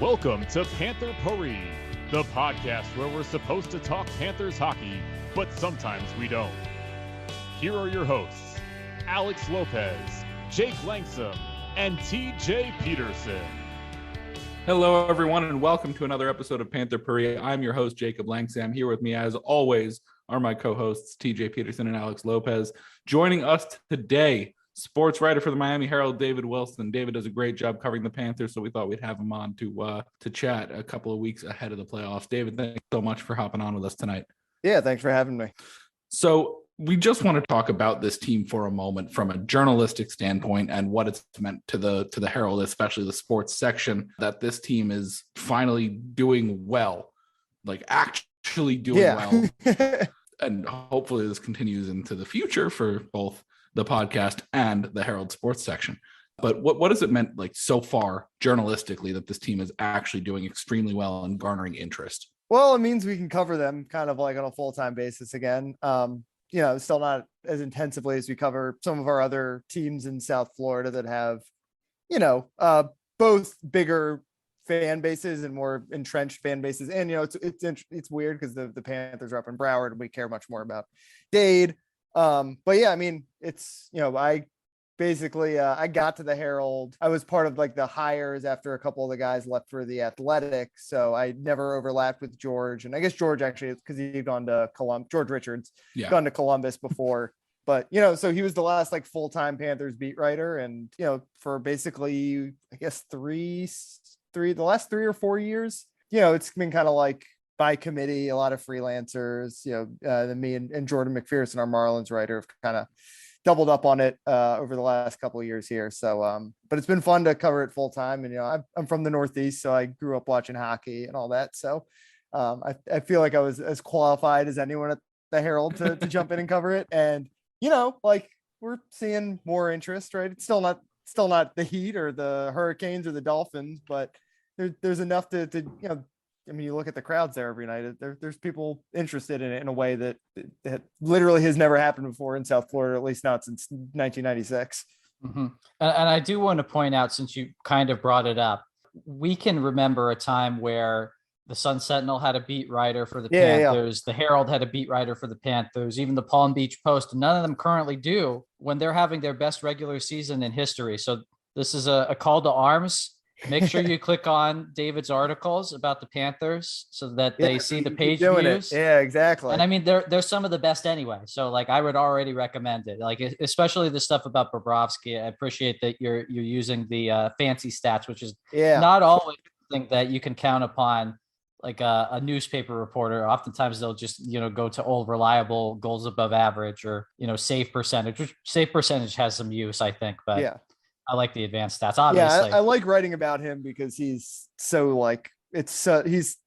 Welcome to Panther Pourri, the podcast where we're supposed to talk Panthers hockey, but sometimes we don't. Here are your hosts, Alex Lopez, Jake Langsam, and TJ Peterson. Hello, everyone, and welcome to another episode of Panther Pourri. I'm your host, Jacob Langsam. Here with me, as always, are my co-hosts, TJ Peterson and Alex Lopez. Joining us today, sports writer for the Miami Herald, David Wilson. David does a great job covering the Panthers, so we thought we'd have him on to chat a couple of weeks ahead of the playoffs. David, thanks so much for hopping on with us tonight. Yeah, thanks for having me. So we just want to talk about this team for a moment from a journalistic standpoint and what it's meant to the Herald, especially the sports section, that this team is finally doing well, like actually doing well. And hopefully this continues into the future for both the podcast and the Herald sports section. But what has it meant like so far journalistically that this team is actually doing extremely well and garnering interest? Well, it means we can cover them kind of like on a full-time basis again. Still not as intensively as we cover some of our other teams in South Florida that have, both bigger fan bases and more entrenched fan bases. And, it's weird because the Panthers are up in Broward and we care much more about Dade. But yeah, I mean, it's, I basically, I got to the Herald. I was part of like the hires after a couple of the guys left for the Athletic. So I never overlapped with George. And I guess George actually, because he'd gone to George Richards, gone to Columbus before. But, so he was the last like full-time Panthers beat writer. And, for basically, I guess the last 3 or 4 years, it's been kind of like by committee, a lot of freelancers, me and Jordan McPherson, our Marlins writer, have kind of doubled up on it over the last couple of years here. So, but it's been fun to cover it full time. And, I'm from the Northeast, so I grew up watching hockey and all that. So I feel like I was as qualified as anyone at the Herald to jump in and cover it. And, like we're seeing more interest, right? It's still not the Heat or the Hurricanes or the Dolphins, but there's enough to you look at the crowds there every night. There's people interested in it in a way that literally has never happened before in South Florida, at least not since 1996. Mm-hmm. And I do want to point out, since you kind of brought it up, we can remember a time where the Sun Sentinel had a beat writer for the Panthers. The Herald had a beat writer for the Panthers, even the Palm Beach Post. None of them currently do when they're having their best regular season in history. So this is a call to arms. Make sure you click on David's articles about the Panthers so that they see the page views. Yeah, exactly. And I mean, they're some of the best anyway. So like, I would already recommend it. Like, especially the stuff about Bobrovsky. I appreciate that you're using the fancy stats, which is not always something that you can count upon. Like a newspaper reporter, oftentimes they'll just, go to old reliable goals above average or, save percentage, which save percentage has some use, I think, but yeah. I like the advanced stats, obviously. Yeah, I like writing about him because he's so like, he's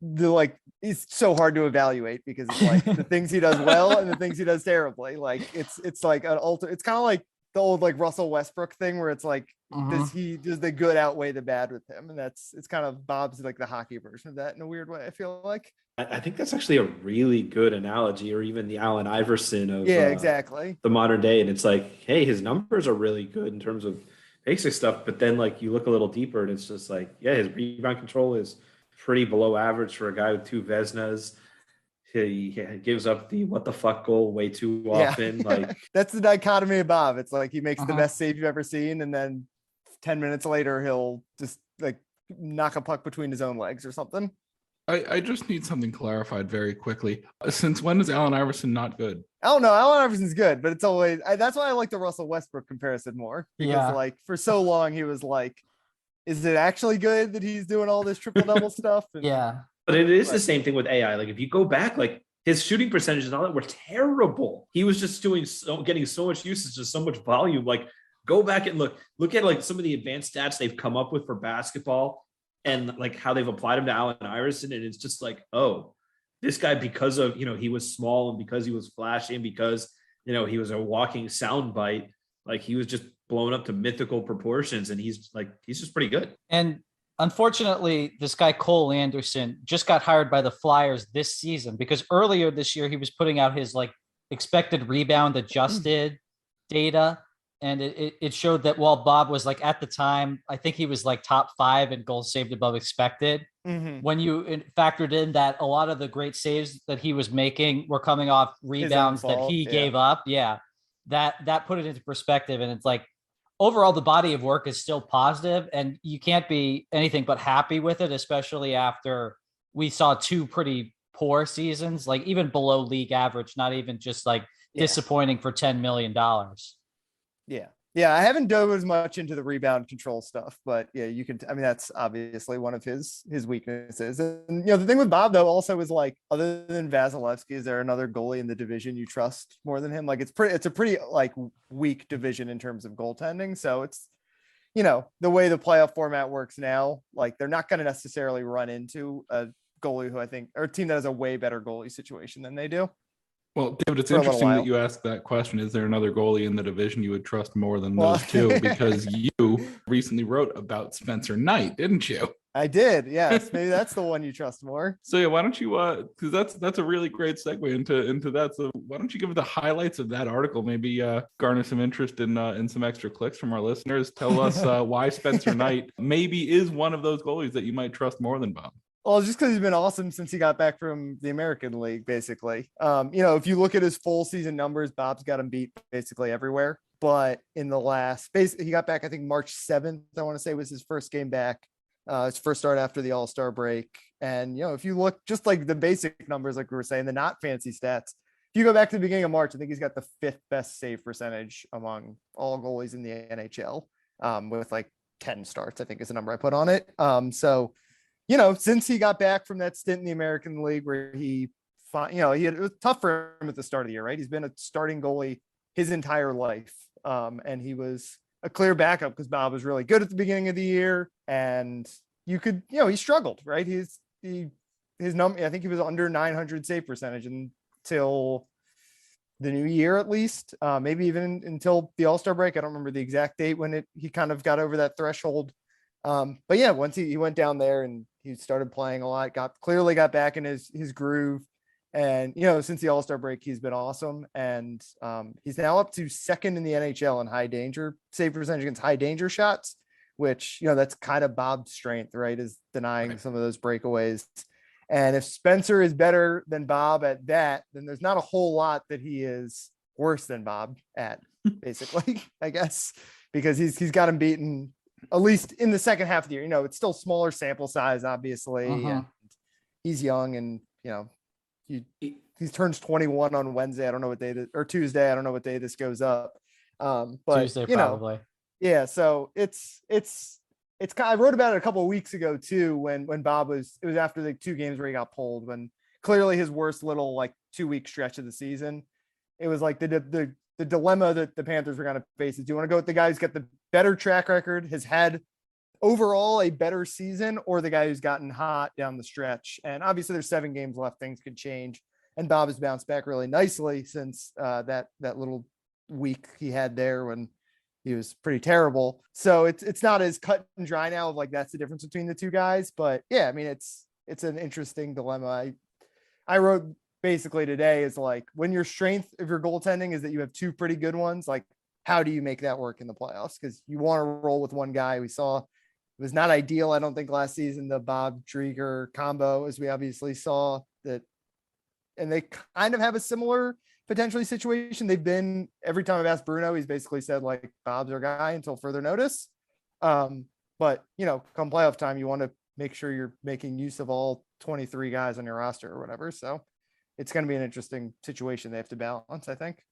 so hard to evaluate because it's like the things he does well and the things he does terribly. Like it's like it's kind of like the old like Russell Westbrook thing where it's like, does the good outweigh the bad with him? And it's kind of Bob's like the hockey version of that in a weird way, I feel like. I think that's actually a really good analogy, or even the Allen Iverson of exactly the modern day. And it's like, hey, his numbers are really good in terms of basic stuff, but then like you look a little deeper and it's just like, his rebound control is pretty below average for a guy with 2 Vezinas. He gives up the what the fuck goal way too often. Like that's the dichotomy of Bob. It's like he makes the best save you've ever seen, and then 10 minutes later he'll just like knock a puck between his own legs or something. I just need something clarified very quickly. Since when is Allen Iverson not good? I don't know. Allen Iverson's good, but it's always that's why I like the Russell Westbrook comparison more. Because like for so long he was like, is it actually good that he's doing all this triple double stuff? And, but it is the same thing with AI. Like if you go back, like his shooting percentages and all that were terrible. He was just getting so much usage, just so much volume. Like go back and look at like some of the advanced stats they've come up with for basketball and like how they've applied him to Allen Iverson. And it's just like, oh, this guy, because of, he was small and because he was flashy and because, he was a walking soundbite, like he was just blown up to mythical proportions. And he's just pretty good. And unfortunately, this guy, Cole Anderson, just got hired by the Flyers this season because earlier this year, he was putting out his like expected rebound adjusted data. And it showed that while Bob was like at the time, I think he was like top 5 in goals saved above expected. When you factored in that a lot of the great saves that he was making were coming off rebounds that he gave up. Yeah. That put it into perspective. And it's like, overall, the body of work is still positive, and you can't be anything but happy with it, especially after we saw 2 pretty poor seasons, like even below league average, not even just like disappointing for $10 million. Yeah. I haven't dove as much into the rebound control stuff, but yeah, you can, I mean, that's obviously one of his weaknesses. And, the thing with Bob though, also is like, other than Vasilevsky, is there another goalie in the division you trust more than him? Like it's a pretty like weak division in terms of goaltending. So it's, the way the playoff format works now, like they're not going to necessarily run into a goalie who I think, or a team that has a way better goalie situation than they do. Well, David, it's interesting that you asked that question. Is there another goalie in the division you would trust more than those 2? Because you recently wrote about Spencer Knight, didn't you? I did. Yes. Maybe that's the one you trust more. So yeah, why don't you, because that's a really great segue into that. So why don't you give the highlights of that article? Maybe garner some interest in some extra clicks from our listeners. Tell us why Spencer Knight maybe is one of those goalies that you might trust more than Bob. Well, just because he's been awesome since he got back from the American League, basically. If you look at his full season numbers, Bob's got him beat basically everywhere. But in the last, he got back, I think March 7th, I want to say was his first game back. His first start after the All-Star break. And, if you look just like the basic numbers, like we were saying, the not fancy stats, if you go back to the beginning of March, I think he's got the 5th best save percentage among all goalies in the NHL with like 10 starts, I think is the number I put on it. Since he got back from that stint in the American League where it was tough for him at the start of the year, right? He's been a starting goalie his entire life. And he was a clear backup because Bob was really good at the beginning of the year. And you could, he struggled, right? His number, I think he was under 900 save percentage until the new year, at least, maybe even until the All-Star break. I don't remember the exact date when he kind of got over that threshold. But yeah, once he went down there and he started playing a lot, clearly got back in his groove. And, since the All-Star break, he's been awesome. And he's now up to 2nd in the NHL in high danger save percentage against high danger shots, which, that's kind of Bob's strength, right? Is denying some of those breakaways. And if Spencer is better than Bob at that, then there's not a whole lot that he is worse than Bob at, basically, I guess, because he's got him beaten at least in the second half of the year. It's still smaller sample size, obviously. And he's young and, he turns 21 on Wednesday. I don't know what day or Tuesday. I don't know what day this goes up. But Tuesday, probably. Yeah. So it's I wrote about it a couple of weeks ago too, when Bob it was after the 2 games where he got pulled, when clearly his worst little like 2-week stretch of the season. It was like the dilemma that the Panthers were going to face is, do you want to go with the guy who's got the better track record, has had overall a better season, or the guy who's gotten hot down the stretch? And obviously there's 7 games left. Things could change. And Bob has bounced back really nicely since that little week he had there when he was pretty terrible. So it's not as cut and dry now of like, that's the difference between the 2 guys. But yeah, I mean, it's an interesting dilemma. I wrote basically today is like, when your strength of your goaltending is that you have 2 pretty good ones, like how do you make that work in the playoffs? Because you want to roll with one guy. We saw it was not ideal, I don't think, last season, the Bob Drieger combo, as we obviously saw that. And they kind of have a similar potentially situation. They've been, every time I've asked Bruno, he's basically said like, Bob's our guy until further notice. But come playoff time, you want to make sure you're making use of all 23 guys on your roster or whatever. So it's going to be an interesting situation they have to balance, I think.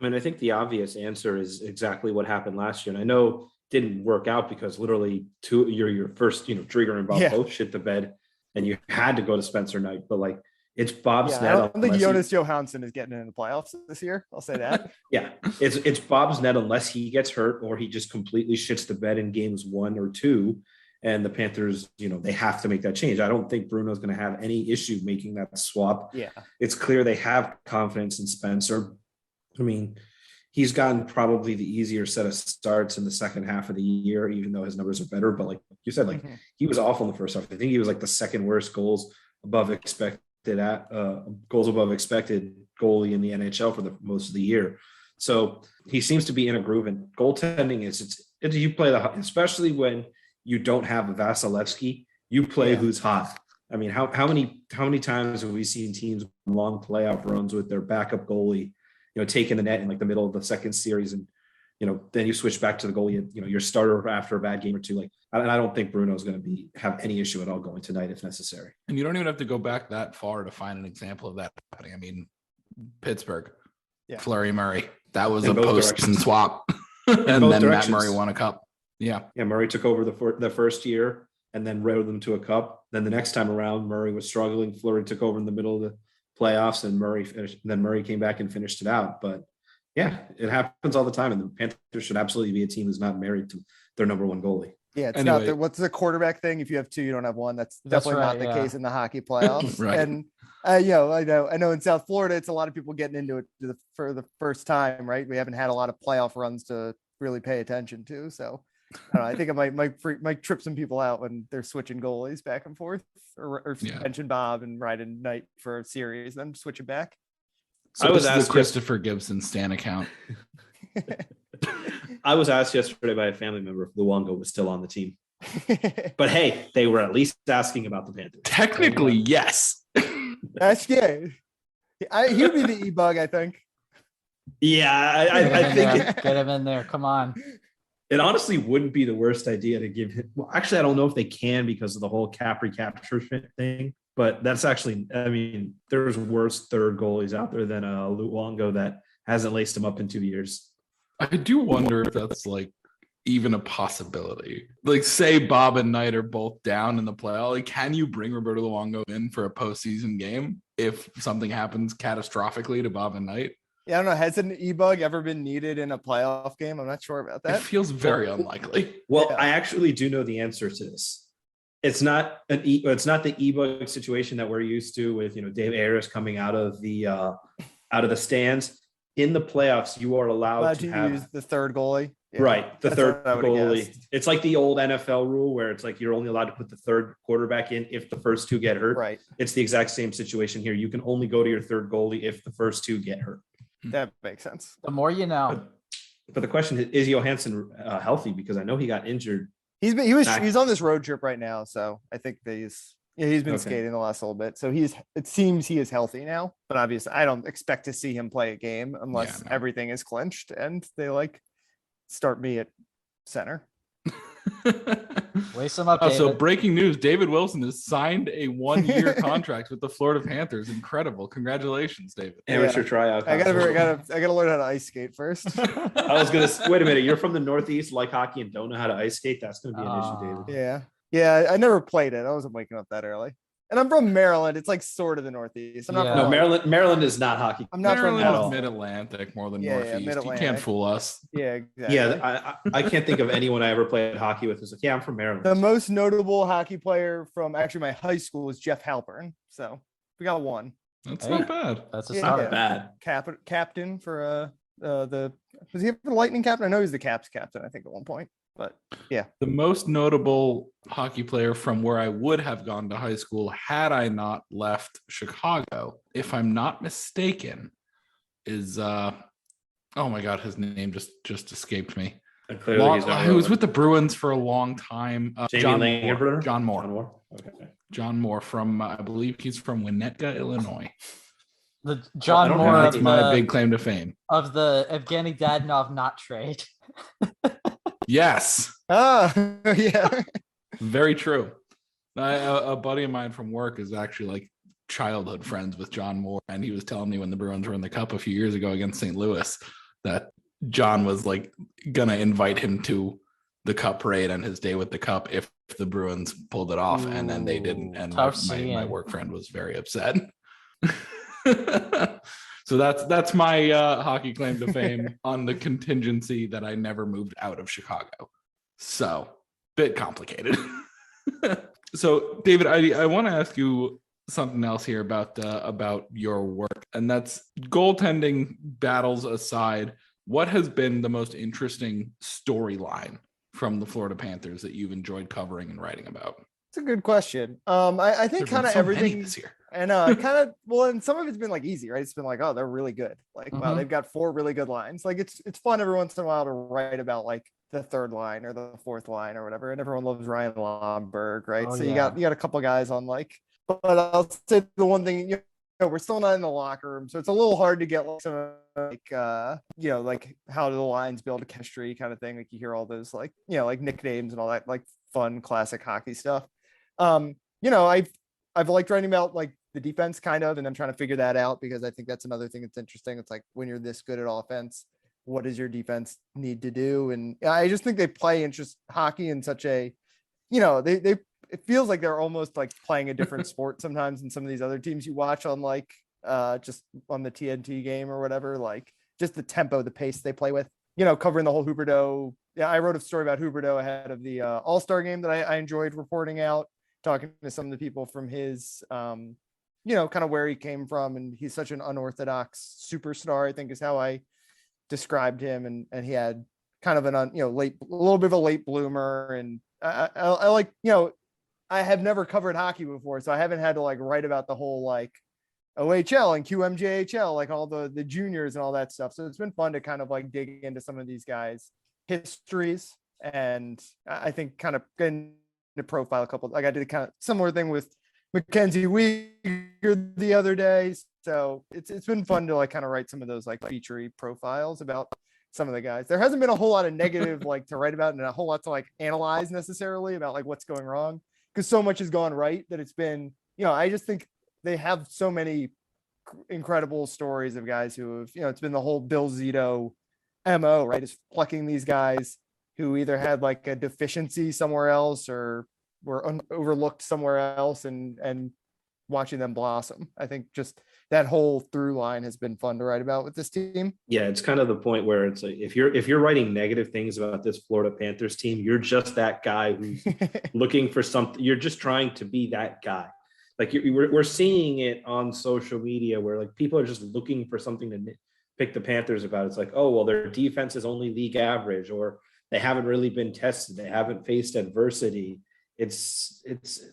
I mean, I think the obvious answer is exactly what happened last year. And I know it didn't work out because literally your first, Drieger and Bob both shit the bed and you had to go to Spencer Knight, but like, it's Bob's net. I don't think Jonas Johansson is getting in the playoffs this year. I'll say that. Yeah, it's Bob's net unless he gets hurt or he just completely shits the bed in games 1 or 2. And the Panthers, they have to make that change. I don't think Bruno's going to have any issue making that swap. Yeah, it's clear they have confidence in Spencer. I mean, he's gotten probably the easier set of starts in the second half of the year, even though his numbers are better. But like you said, like he was awful in the first half. I think he was like the second worst goals above expected goals above expected goalie in the NHL for the most of the year. So he seems to be in a groove, and goaltending you play especially when you don't have a Vasilevsky, you play who's hot. I mean, how many times have we seen teams long playoff runs with their backup goalie, taking the net in like the middle of the second series, and then you switch back to the goalie, your starter after a bad game or two. Like, I don't think Bruno's going to have any issue at all going tonight if necessary. And you don't even have to go back that far to find an example of that happening. I mean, Pittsburgh, Fleury Murray, that was a post and swap, and then directions. Matt Murray won a cup. Yeah, Murray took over the first year and then rode them to a cup. Then the next time around, Murray was struggling. Fleury took over in the middle of the playoffs, and Murray finished. And then Murray came back and finished it out. But yeah, it happens all the time, and the Panthers should absolutely be a team who's not married to their number one goalie. Yeah, it's not what's the quarterback thing? If you have two, you don't have one. That's definitely not the case in the hockey playoffs. Right. And I know in South Florida, it's a lot of people getting into it for the first time, right? We haven't had a lot of playoff runs to really pay attention to. So I don't know, I think it might trip some people out when they're switching goalies back and forth, or benching Bob and riding Knight for a series, then switch it back. So I was asked Christopher Gibson Stan account. I was asked yesterday by a family member if Luongo was still on the team. But hey, they were at least asking about the Panthers. Technically, yes. That's good. He would be the e-bug, I think. Yeah, I think get him in there. Come on. It honestly wouldn't be the worst idea to give him. Well, actually, I don't know if they can because of the whole cap recapture thing. But that's actually, I mean, there's worse third goalies out there than Luongo that hasn't laced him up in 2 years. I do wonder if that's like even a possibility. Like, say Bob and Knight are both down in the playoff. Like, can you bring Roberto Luongo in for a postseason game if something happens catastrophically to Bob and Knight? Yeah, I don't know. Has an e-bug ever been needed in a playoff game? I'm not sure about that. It feels very unlikely. Well, I actually do know the answer to this. It's not the e-bug situation that we're used to with Dave Ayres coming out of the stands. In the playoffs, you are allowed to use the third goalie. Yeah, right, the third goalie. It's like the old NFL rule where it's like you're only allowed to put the third quarterback in if the first two get hurt. Right. It's the exact same situation here. You can only go to your third goalie if the first two get hurt. That makes sense. The more you know. But the question is Johansson healthy? Because I know he got injured. He's on this road trip right now, so I think that he's been skating the last little bit. So it seems he is healthy now, but obviously I don't expect to see him play a game unless everything is clinched and they start me at center. Waste some up. So breaking news: David Wilson has signed a 1-year contract with the Florida Panthers. Incredible! Congratulations, David. Amateur tryout. I gotta learn how to ice skate first. I was gonna wait a minute. You're from the Northeast, like hockey, and don't know how to ice skate. That's gonna be an issue, David. Yeah. I never played it. I wasn't waking up that early. And I'm from Maryland. It's like sort of the Northeast. I'm not from Maryland is not hockey. I'm not Maryland from is Mid-Atlantic more than Northeast. You can't fool us. Yeah, exactly. Yeah, I can't think of anyone I ever played hockey with who's like, I'm from Maryland. The most notable hockey player from actually my high school was Jeff Halpern. So we got one. That's not bad. That's not bad. Captain for was he ever the Lightning captain? I know he was the Caps captain, I think, at one point. But yeah, the most notable hockey player from where I would have gone to high school had I not left Chicago, if I'm not mistaken, is oh my god, his name just escaped me. He was with the Bruins for a long time. John Moore. Okay. John Moore from I believe he's from Winnetka, Illinois. The John Moore. That's my big claim to fame of the Evgeny Dadonov not trade. Yes. Yeah. Very true. A buddy of mine from work is actually like childhood friends with John Moore, and he was telling me when the Bruins were in the Cup a few years ago against St. Louis that John was like gonna invite him to the Cup parade on his day with the Cup if the Bruins pulled it off, and then they didn't. And my work friend was very upset. So that's my hockey claim to fame on the contingency that I never moved out of Chicago. So bit complicated. So David, I want to ask you something else here about your work, and that's goaltending battles aside, what has been the most interesting storyline from the Florida Panthers that you've enjoyed covering and writing about? It's a good question. I think kind of everything this year. And and some of it's been like easy, right? It's been like, oh, they're really good. Like, wow, they've got 4 really good lines. Like it's fun every once in a while to write about like the 3rd line or the 4th line or whatever. And everyone loves Ryan Lomberg, right? Oh, so yeah. you got a couple guys on like, but I'll say the one thing, we're still not in the locker room, so it's a little hard to get like some like like how do the lines build a chemistry kind of thing. Like you hear all those like like nicknames and all that like fun classic hockey stuff. I've liked writing about like the defense kind of, and I'm trying to figure that out because I think that's another thing that's interesting. It's like when you're this good at offense, what does your defense need to do? And I just think they play hockey in such a, they it feels like they're almost like playing a different sport sometimes than some of these other teams you watch on like just on the TNT game or whatever, like just the tempo, the pace they play with, covering the whole Huberdeau. Yeah, I wrote a story about Huberdeau ahead of the All-Star game that I enjoyed reporting out, talking to some of the people from his, kind of where he came from. And he's such an unorthodox superstar, I think is how I described him. And he had kind of an, a little bit of a late bloomer. And I like, I have never covered hockey before, so I haven't had to like write about the whole like OHL and QMJHL, like all the juniors and all that stuff. So it's been fun to kind of like dig into some of these guys' histories. And I think kind of getting to profile a couple, like I did a kind of similar thing with Mackenzie Weegar the other day. So it's been fun to like kind of write some of those like featurey profiles about some of the guys. There hasn't been a whole lot of negative like to write about and a whole lot to like analyze necessarily about like what's going wrong, because so much has gone right that it's been, I just think they have so many incredible stories of guys who have, it's been the whole Bill Zito MO, right? Is plucking these guys who either had like a deficiency somewhere else or were overlooked somewhere else and watching them blossom. I think just that whole through line has been fun to write about with this team. Yeah, it's kind of the point where it's like if you're writing negative things about this Florida Panthers team, you're just that guy who's looking for something. You're just trying to be that guy. Like we're seeing it on social media where like people are just looking for something to pick the Panthers about. It's like, oh, well, their defense is only league average, or they haven't really been tested. They haven't faced adversity. It's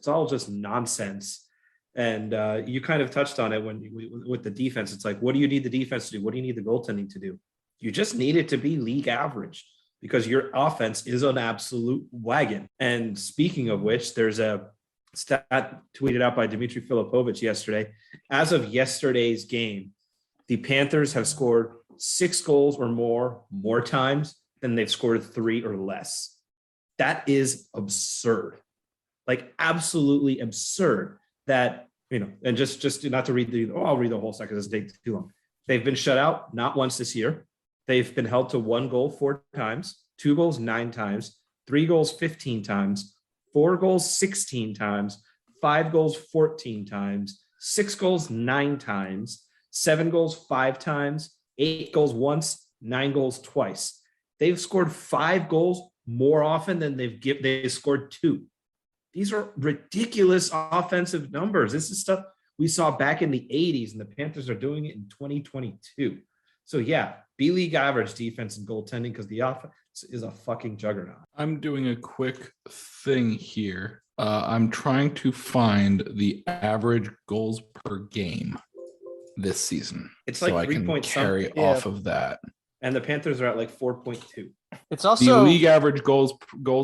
all just nonsense. And you kind of touched on it with the defense. It's like, what do you need the defense to do? What do you need the goaltending to do? You just need it to be league average because your offense is an absolute wagon. And speaking of which, there's a stat tweeted out by Dmitry Filipovich yesterday. As of yesterday's game, the Panthers have scored 6 goals or more times than they've scored 3 or less. That is absurd. Like absolutely absurd. That, and just not to read I'll read the whole second. It doesn't take too long. They've been shut out not once this year. They've been held to 1 goal 4 times, 2 goals 9 times, 3 goals 15 times, 4 goals 16 times, 5 goals 14 times, 6 goals 9 times, 7 goals 5 times, 8 goals once, 9 goals twice. They've scored 5 goals more often than they scored 2. These are ridiculous offensive numbers. This is stuff we saw back in the 80s, and the Panthers are doing it in 2022. So, yeah, be league average defense and goaltending because the offense is a fucking juggernaut. I'm doing a quick thing here. I'm trying to find the average goals per game this season. It's like so I can carry off of that. And the Panthers are at like 4.2. It's also the league average goals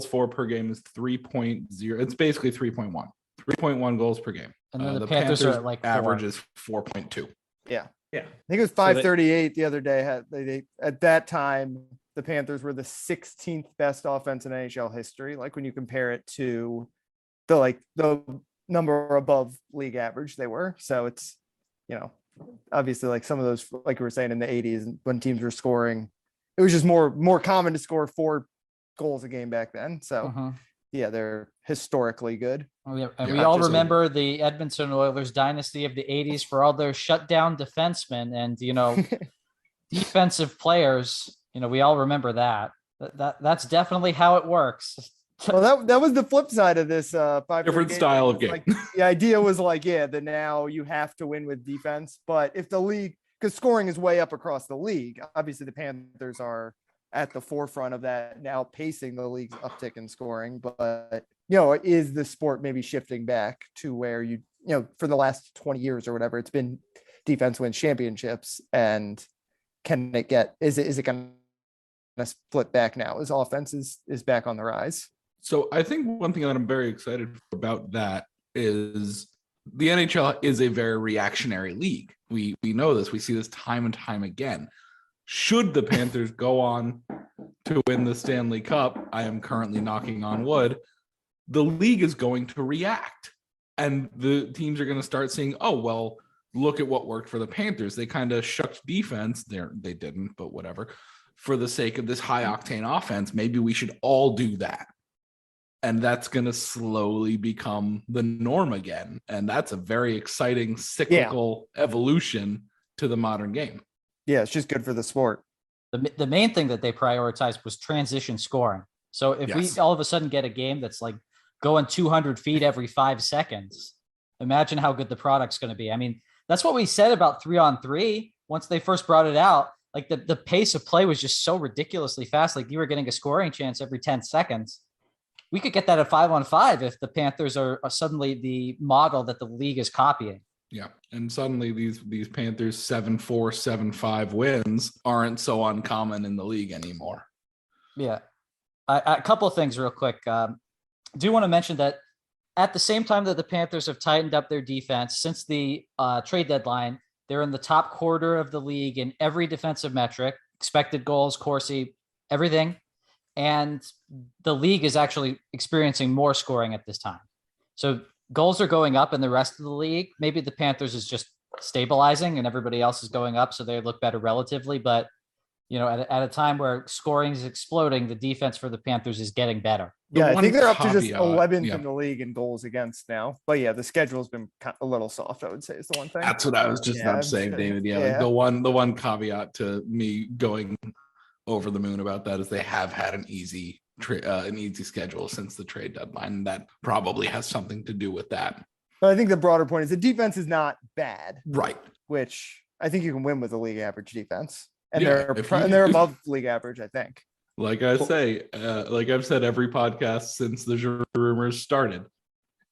for per game is 3.0. It's basically 3.1. 3.1 goals per game. And then the Panthers are at like 4. Average is 4.2. Yeah. Yeah. I think it was 538 the other day. They at that time, the Panthers were the 16th best offense in NHL history. Like when you compare it to the number above league average they were. So it's, obviously like some of those, like we were saying in the 80s when teams were scoring, it was just more common to score 4 goals a game back then. So yeah, they're historically good. Oh, yeah. And we all remember the Edmonton Oilers dynasty of the 80s for all their shutdown defensemen and, defensive players. We all remember that. That's definitely how it works. Well, that was the flip side of this. Different style of game. Like, the idea was like, that now you have to win with defense. But if the league, because scoring is way up across the league, obviously the Panthers are at the forefront of that now, pacing the league's uptick in scoring. But is the sport maybe shifting back to where for the last 20 years or whatever, it's been defense wins championships, and is it going to flip back now as offense is back on the rise? So I think one thing that I'm very excited about that is the NHL is a very reactionary league. We know this. We see this time and time again. Should the Panthers go on to win the Stanley Cup, I am currently knocking on wood, the league is going to react. And the teams are going to start saying, oh, well, look at what worked for the Panthers. They kind of shucked defense. They didn't, but whatever. For the sake of this high-octane offense, maybe we should all do that. And that's going to slowly become the norm again. And that's a very exciting cyclical evolution to the modern game. Yeah, it's just good for the sport. The main thing that they prioritized was transition scoring. So if we all of a sudden get a game that's like going 200 feet every 5 seconds, imagine how good the product's going to be. I mean, that's what we said about 3-on-3 once they first brought it out. Like the pace of play was just so ridiculously fast. Like you were getting a scoring chance every 10 seconds. We could get that at 5-on-5 if the Panthers are suddenly the model that the league is copying. Yeah. And suddenly these Panthers 7-4, 7-5 wins aren't so uncommon in the league anymore. Yeah. A couple of things real quick. Do want to mention that at the same time that the Panthers have tightened up their defense since the trade deadline, they're in the top quarter of the league in every defensive metric, expected goals, Corsi, everything. And the league is actually experiencing more scoring at this time. So goals are going up in the rest of the league. Maybe the Panthers is just stabilizing and everybody else is going up, so they look better relatively. But, at a time where scoring is exploding, the defense for the Panthers is getting better. Yeah, I think they're up to just 11th in the league in goals against now. But yeah, the schedule has been a little soft, I would say, is the one thing. That's what I was just about to say, David. Yeah, like the one caveat to me going over the moon about that is they have had an easy schedule since the trade deadline. That probably has something to do with that. But I think the broader point is the defense is not bad, right? Which I think you can win with a league average defense, and they're above league average, I think. Like I say, like I've said every podcast since the Giroux rumors started,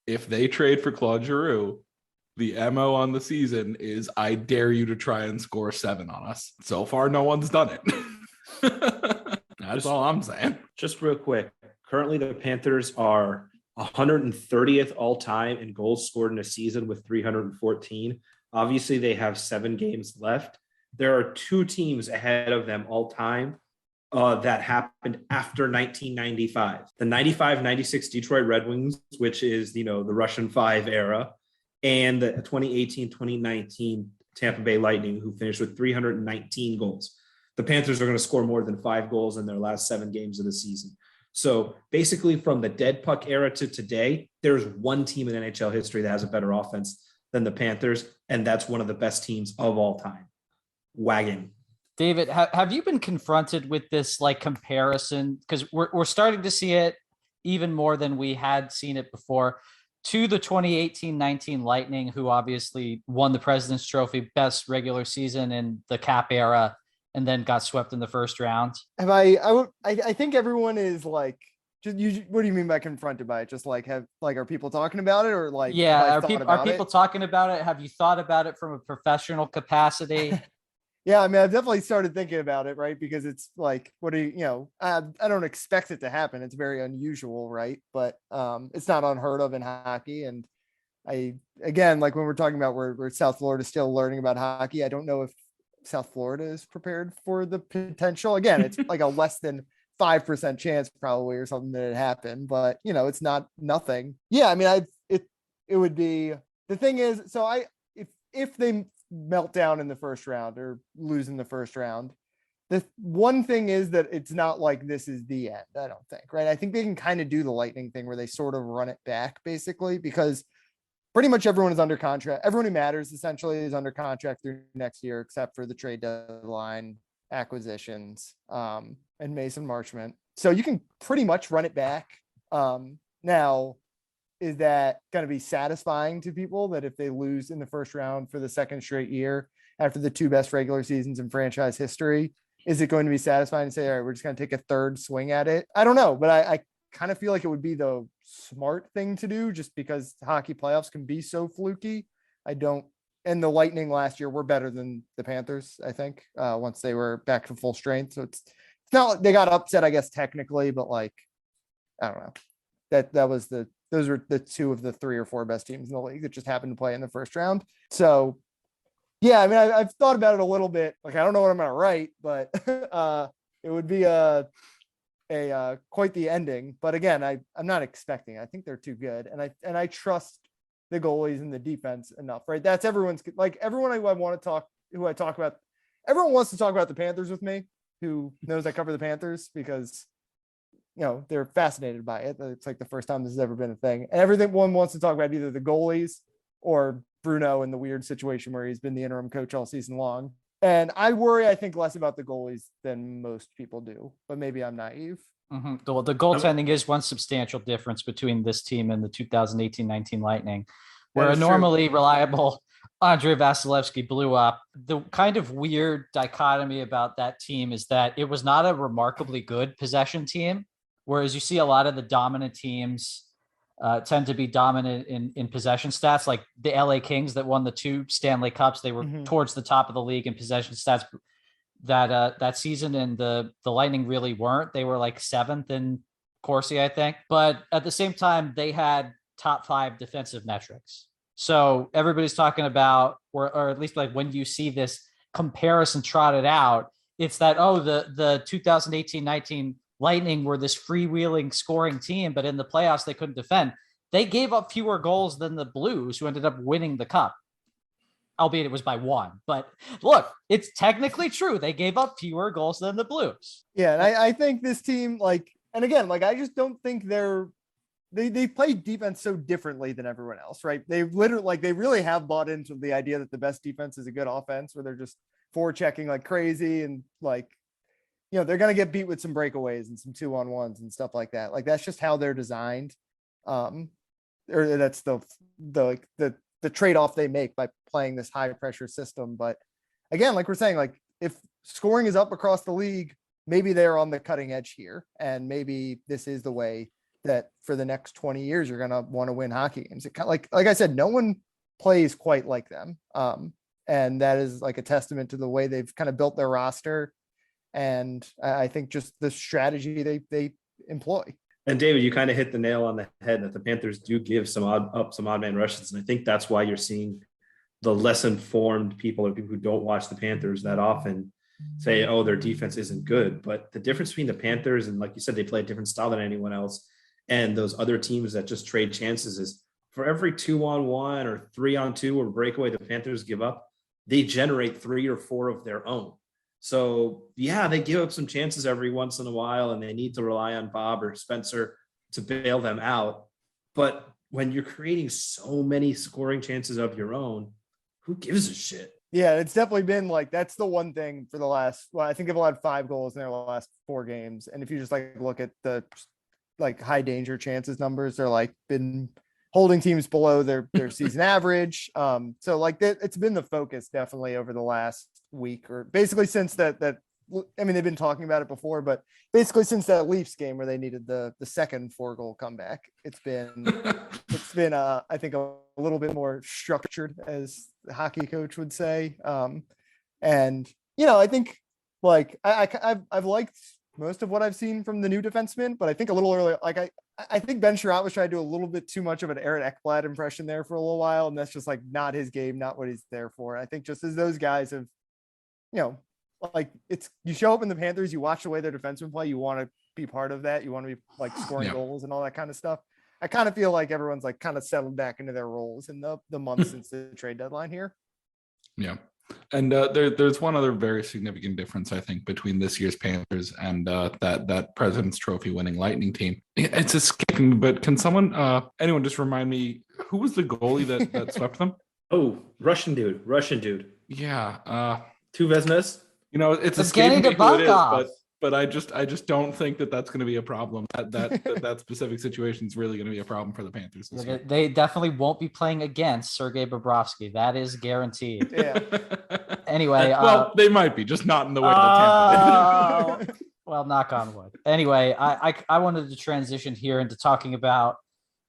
if they trade for Claude Giroux, the MO on the season is I dare you to try and score 7 on us. So far, no one's done it. That's all I'm saying. Just real quick. Currently, the Panthers are 130th all time in goals scored in a season with 314. Obviously, they have 7 games left. There are 2 teams ahead of them all time that happened after 1995. The 95-96 Detroit Red Wings, which is, the Russian 5 era, and the 2018-2019 Tampa Bay Lightning, who finished with 319 goals. The Panthers are going to score more than 5 goals in their last 7 games of the season. So basically from the dead puck era to today, there's one team in NHL history that has a better offense than the Panthers, and that's one of the best teams of all time. Wagon. David, have you been confronted with this comparison? Because we're starting to see it even more than we had seen it before, to the 2018-19 Lightning, who obviously won the President's Trophy, best regular season in the cap era, and then got swept in the first round. I think everyone is what do you mean by confronted by it? Just are people talking about it, or are people talking about it? Have you thought about it from a professional capacity? Yeah, I mean, I've definitely started thinking about it, right? Because it's I don't expect it to happen. It's very unusual, right? But it's not unheard of in hockey. And when we're talking about where South Florida is still learning about hockey, I don't know if South Florida is prepared for the potential. Again, it's like a less than 5% chance probably or something that it happened, but it's not nothing. Yeah, I mean, it would be, the thing is, so if they melt down in the first round or lose in the first round, the one thing is that it's not like this is the end, I don't think, right? I think they can kind of do the Lightning thing where they sort of run it back basically, because pretty much everyone is under contract. Everyone who matters essentially is under contract through next year, except for the trade deadline acquisitions and Mason Marchment. So you can pretty much run it back. Now, is that going to be satisfying to people that if they lose in the first round for the second straight year after the 2 best regular seasons in franchise history, is it going to be satisfying to say, all right, we're just going to take a third swing at it? I don't know, but I kind of feel like it would be the smart thing to do just because hockey playoffs can be so fluky. And the Lightning last year were better than the Panthers, I think, once they were back to full strength. So it's not like they got upset, I guess, technically, but like, I don't know. Those were the 2 of the 3 or 4 best teams in the league that just happened to play in the first round. So yeah, I mean, I've thought about it a little bit. Like, I don't know what I'm going to write, but it would be quite the ending. But again, I'm not expecting it. I think they're too good. And I trust the goalies and the defense enough, right? That's everyone I talk about. Everyone wants to talk about the Panthers with me, who knows I cover the Panthers, because, you know, they're fascinated by it. It's like the first time this has ever been a thing. And everyone wants to talk about either the goalies or Bruno in the weird situation where he's been the interim coach all season long. And I worry, I think, less about the goalies than most people do, but maybe I'm naive. Mm-hmm. Well, the goaltending is one substantial difference between this team and the 2018-19 Lightning, where a normally reliable Andrei Vasilevsky blew up. The kind of weird dichotomy about that team is that it was not a remarkably good possession team, whereas you see a lot of the dominant teams tend to be dominant in possession stats, like the LA Kings that won the 2 Stanley Cups. They were towards the top of the league in possession stats that season, and the Lightning really weren't. They were like 7th in Corsi, I think. But at the same time, they had top 5 defensive metrics. So everybody's talking about, or at least like when you see this comparison trotted out, it's that, the 2018-19 Lightning were this freewheeling scoring team, but in the playoffs, they couldn't defend. They gave up fewer goals than the Blues, who ended up winning the cup, albeit it was by 1. But look, it's technically true. They gave up fewer goals than the Blues. Yeah, and I think this team, like, and again, like, I just don't think they play defense so differently than everyone else, right? They really have bought into the idea that the best defense is a good offense, where they're just forechecking like crazy, and like, you know, they're going to get beat with some breakaways and some 2-on-1s and stuff like that. Like, that's just how they're designed. Or that's the trade-off they make by playing this high pressure system. But again, like we're saying, like, if scoring is up across the league, maybe they're on the cutting edge here. And maybe this is the way that for the next 20 years, you're going to want to win hockey games. It kind of like I said, no one plays quite like them. And that is like a testament to the way they've kind of built their roster. And I think just the strategy they employ. And David, you kind of hit the nail on the head that the Panthers do give some odd man rushes. And I think that's why you're seeing the less informed people, or people who don't watch the Panthers that often, say, oh, their defense isn't good. But the difference between the Panthers and, like you said, they play a different style than anyone else, and those other teams that just trade chances, is for every 2-on-1 or 3-on-2 or breakaway the Panthers give up, they generate 3 or 4 of their own. So yeah, they give up some chances every once in a while, and they need to rely on Bob or Spencer to bail them out. But when you're creating so many scoring chances of your own, who gives a shit? Yeah, it's definitely been like, that's the one thing for the last, I think they've allowed 5 goals in their last 4 games. And if you just like look at the like high danger chances numbers, they're like been holding teams below their season average. So like it's been the focus definitely over the last week, or basically since that I mean, they've been talking about it before, but basically since that Leafs game where they needed the second 4-goal comeback, it's been I think a little bit more structured, as the hockey coach would say. And you know, I think like I've liked most of what I've seen from the new defenseman, but I think a little earlier, like I think Ben Sherratt was trying to do a little bit too much of an Aaron Ekblad impression there for a little while, and that's just like not his game, not what he's there for. I think just as those guys have, you know, like you show up in the Panthers, you watch the way their defensemen play, you want to be part of that, you want to be like scoring goals and all that kind of stuff. I kind of feel like everyone's like kind of settled back into their roles in the months since the trade deadline here. Yeah. And there's one other very significant difference, I think, between this year's Panthers and that President's Trophy winning Lightning team. It's escaping, but can anyone just remind me, who was the goalie that swept them? Oh, Russian dude. Yeah. 2 Veznas. You know, it's escaping me who it is, but I just don't think that's going to be a problem. That specific situation is really going to be a problem for the Panthers this year. They definitely won't be playing against Sergei Bobrovsky. That is guaranteed. Yeah. Anyway, well, they might be, just not in the way that Tampa did. Well, knock on wood. Anyway, I wanted to transition here into talking about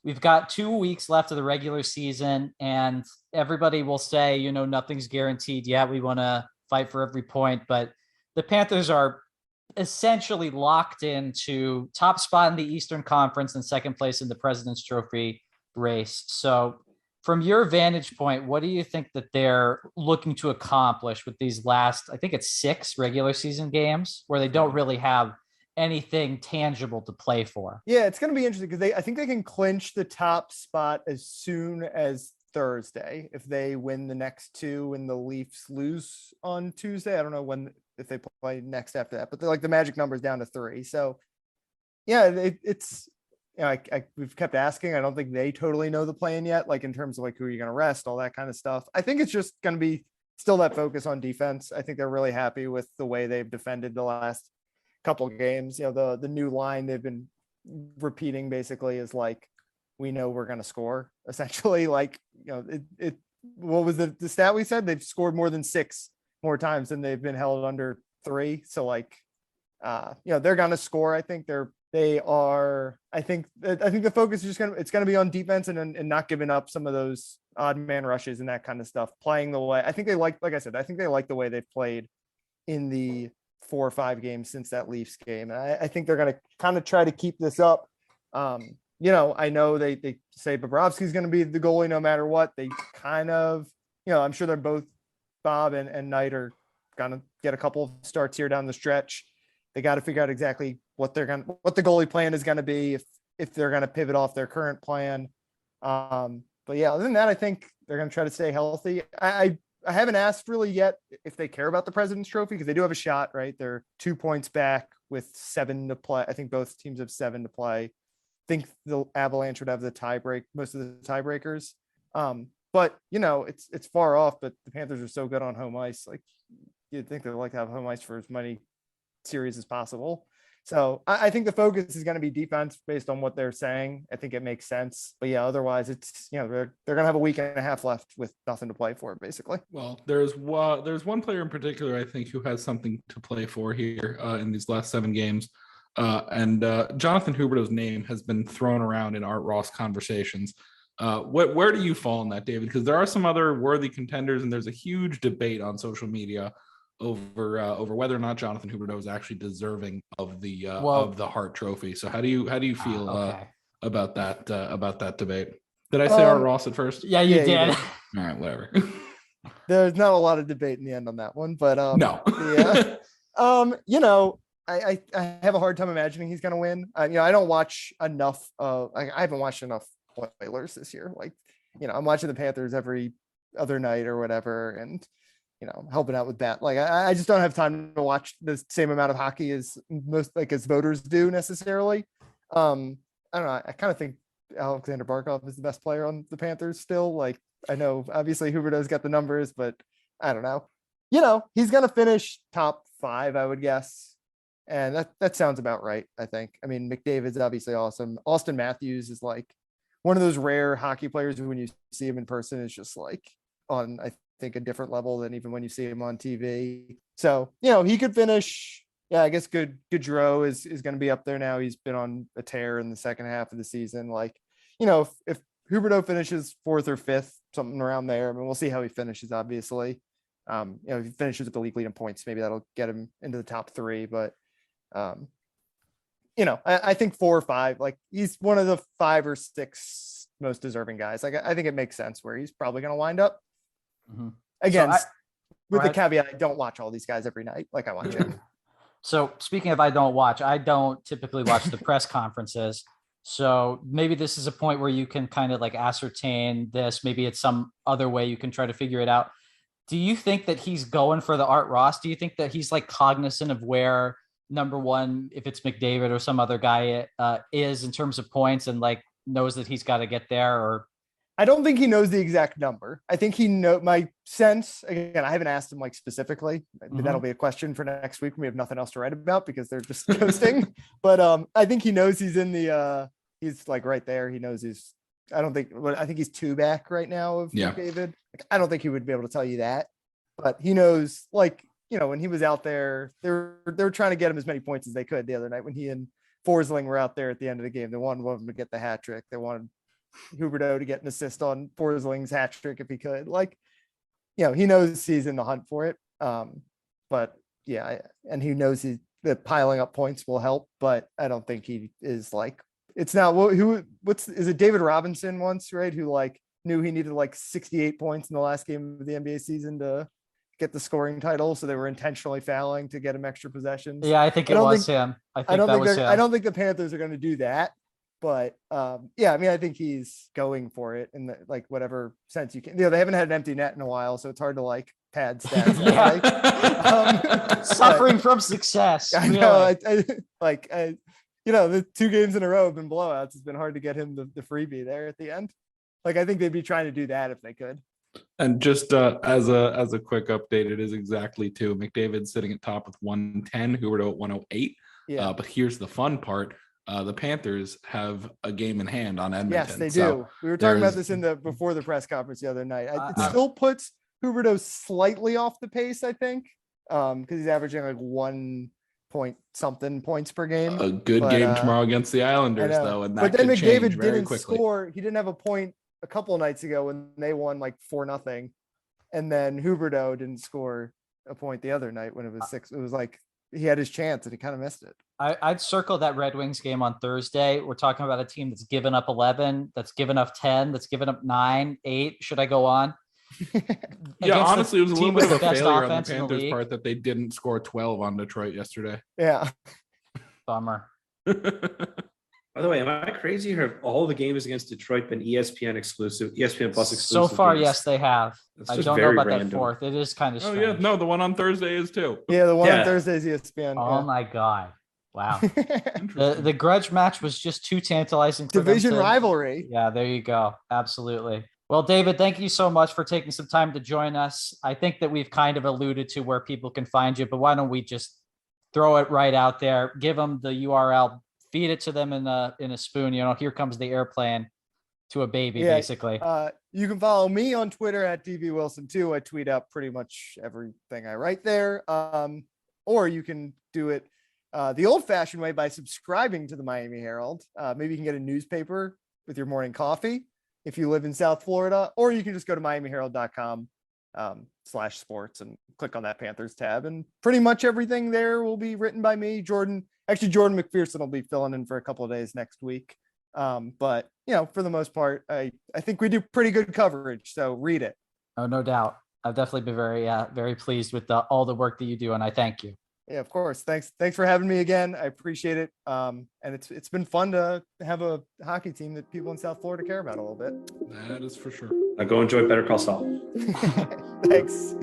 we've got 2 weeks left of the regular season, and everybody will say, you know, nothing's guaranteed yet. We want to fight for every point, but the Panthers are essentially locked into top spot in the Eastern Conference and second place in the President's Trophy race. So from your vantage point, what do you think that they're looking to accomplish with these last, I think it's 6 regular season games where they don't really have anything tangible to play for? Yeah, it's going to be interesting because I think they can clinch the top spot as soon as Thursday if they win the next 2 and the Leafs lose on Tuesday. I don't know if they play next after that, but they're like the magic number is down to 3. So yeah, it's, you know, we've kept asking. I don't think they totally know the plan yet, like in terms of like who are you going to rest, all that kind of stuff. I think it's just going to be still that focus on defense. I think they're really happy with the way they've defended the last couple of games. You know, the new line they've been repeating basically is like, we know we're going to score, essentially. Like, you know, what was the stat we said? They've scored more than 6 more times than they've been held under 3. So like, you know, they're going to score. I think I think the focus is just it's going to be on defense and not giving up some of those odd man rushes and that kind of stuff, playing the way I think they like I said, I think they like the way they've played in the 4 or 5 games since that Leafs game. And I think they're going to kind of try to keep this up. You know, I know they say Bobrovsky's going to be the goalie no matter what. They kind of, you know, I'm sure they're both, Bob and Knight are going to get a couple of starts here down the stretch. They got to figure out exactly what the goalie plan is going to be, if they're going to pivot off their current plan. But yeah, other than that, I think they're going to try to stay healthy. I haven't asked really yet if they care about the President's Trophy because they do have a shot, right? They're 2 points back with 7 to play. I think both teams have 7 to play. I think the Avalanche would have most of the tiebreakers. But you know, it's far off, but the Panthers are so good on home ice. Like you'd think they'd like to have home ice for as many series as possible. So I think the focus is going to be defense based on what they're saying. I think it makes sense. But yeah, otherwise it's, you know, they're going to have a week and a half left with nothing to play for, basically. Well, there's one player in particular, I think, who has something to play for here in these last 7 games. And Jonathan Huberdeau's name has been thrown around in Art Ross conversations. Where do you fall in that, David? Because there are some other worthy contenders, and there's a huge debate on social media over whether or not Jonathan Huberdeau is actually deserving of the Hart Trophy. So how do you feel about that debate? Did I say Art Ross at first? Yeah, you did. All right, whatever. There's not a lot of debate in the end on that one, but no. Yeah. You know, I have a hard time imagining he's going to win. You know, I don't watch enough. I haven't watched enough Oilers this year. Like, you know, I'm watching the Panthers every other night or whatever, and you know, helping out with that. Like, I just don't have time to watch the same amount of hockey as as voters do necessarily. I don't know. I kind of think Alexander Barkov is the best player on the Panthers still. Like, I know obviously Huberdeau's got the numbers, but I don't know. You know, he's going to finish top 5, I would guess. And that sounds about right, I think. I mean, McDavid's obviously awesome. Austin Matthews is like one of those rare hockey players who, when you see him in person, is just like on, I think, a different level than even when you see him on TV. So, you know, he could finish. Yeah, I guess Gaudreau is going to be up there now. He's been on a tear in the second half of the season. Like, you know, if Huberdeau finishes 4th or 5th, something around there, I mean, we'll see how he finishes, obviously. You know, if he finishes at the league lead in points, maybe that'll get him into the top 3. But, you know, I think 4 or 5, like he's one of the 5 or 6 most deserving guys. Like, I think it makes sense where he's probably going to wind up. Mm-hmm. Again, with the caveat, I don't watch all these guys every night like I watch him. So speaking of, I don't typically watch the press conferences. So maybe this is a point where you can kind of like ascertain this. Maybe it's some other way you can try to figure it out. Do you think that he's going for the Art Ross? Do you think that he's like cognizant of where number 1, if it's McDavid or some other guy is in terms of points, and like knows that he's got to get there? Or I don't think he knows the exact number. I think my sense, again, I haven't asked him like specifically. Mm-hmm. That'll be a question for next week when we have nothing else to write about because they're just coasting. But I think he knows he's in the he's like right there. He knows I think he's 2 back right now of McDavid. Like, I don't think he would be able to tell you that, but he knows, like, you know, when he was out there, they were trying to get him as many points as they could the other night when he and Forsling were out there at the end of the game. They wanted one of them to get the hat trick. They wanted Huberdeau to get an assist on Forsling's hat trick if he could. Like, he knows he's in the hunt for it. But yeah, and he knows that piling up points will help, but I don't think he is like, it's not is it David Robinson once, right? Who like knew he needed like 68 points in the last game of the NBA season to get the scoring title. So they were intentionally fouling to get him extra possessions. Yeah, I think it was him. I don't think the Panthers are going to do that. But yeah, I mean, I think he's going for it in the, like, whatever sense you can. They haven't had an empty net in a while, so it's hard to like pad stats. Suffering from success. I know. The 2 games in a row have been blowouts. It's been hard to get him the freebie there at the end. Like, I think they'd be trying to do that if they could. And just as a quick update, it is exactly 2. McDavid's sitting at top with 110, Huberdeau at 108. Yeah. But here's the fun part. The Panthers have a game in hand on Edmonton. Yes, they do. We were talking about this before the press conference the other night. It still puts Huberdeau slightly off the pace, I think, because he's averaging like 1 point something points per game. A good game tomorrow against the Islanders, though, and that but then could change McDavid very didn't quickly. score. He didn't have a point a couple of nights ago when they won like 4-0, and then Huberdeau didn't score a point the other night when it was 6. It was like he had his chance and he kind of missed it. I'd circle that Red Wings game on Thursday. We're talking about a team that's given up 11, that's given up 10, that's given up 9, 8. Should I go on? Yeah, honestly, it was a little bit of a failure on the offense in the Panthers' league. part that they didn't score 12 on Detroit yesterday. Yeah. Bummer. By the way, am I crazy or have all the games against Detroit been ESPN exclusive, ESPN Plus exclusive? So far, games? yes, they have. That's I just don't know very about random. that fourth. It is kind of strange. Oh yeah, no, the one on Thursday is too. Yeah, the one Yeah. on Thursday is ESPN. Oh my God. Wow. The grudge match was just too tantalizing. For Division them to- rivalry. Yeah, there you go. Absolutely. Well, David, thank you so much for taking some time to join us. I think that we've kind of alluded to where people can find you, but why don't we just throw it right out there, give them the URL, feed it to them in a spoon. Here comes the airplane to a baby, basically. You can follow me on Twitter at DVWilson2. I tweet out pretty much everything I write there. Or you can do it the old-fashioned way by subscribing to the Miami Herald. Maybe you can get a newspaper with your morning coffee if you live in South Florida, or you can just go to miamiherald.com/sports and click on that Panthers tab. And pretty much everything there will be written by me. Jordan McPherson will be filling in for a couple of days next week. But for the most part, I think we do pretty good coverage. So read it. Oh, no doubt. I've definitely been very pleased with all the work that you do, and I thank you. Yeah, of course. Thanks for having me again. I appreciate it. And it's been fun to have a hockey team that people in South Florida care about a little bit. That is for sure. Now go enjoy Better Call Saul. Thanks.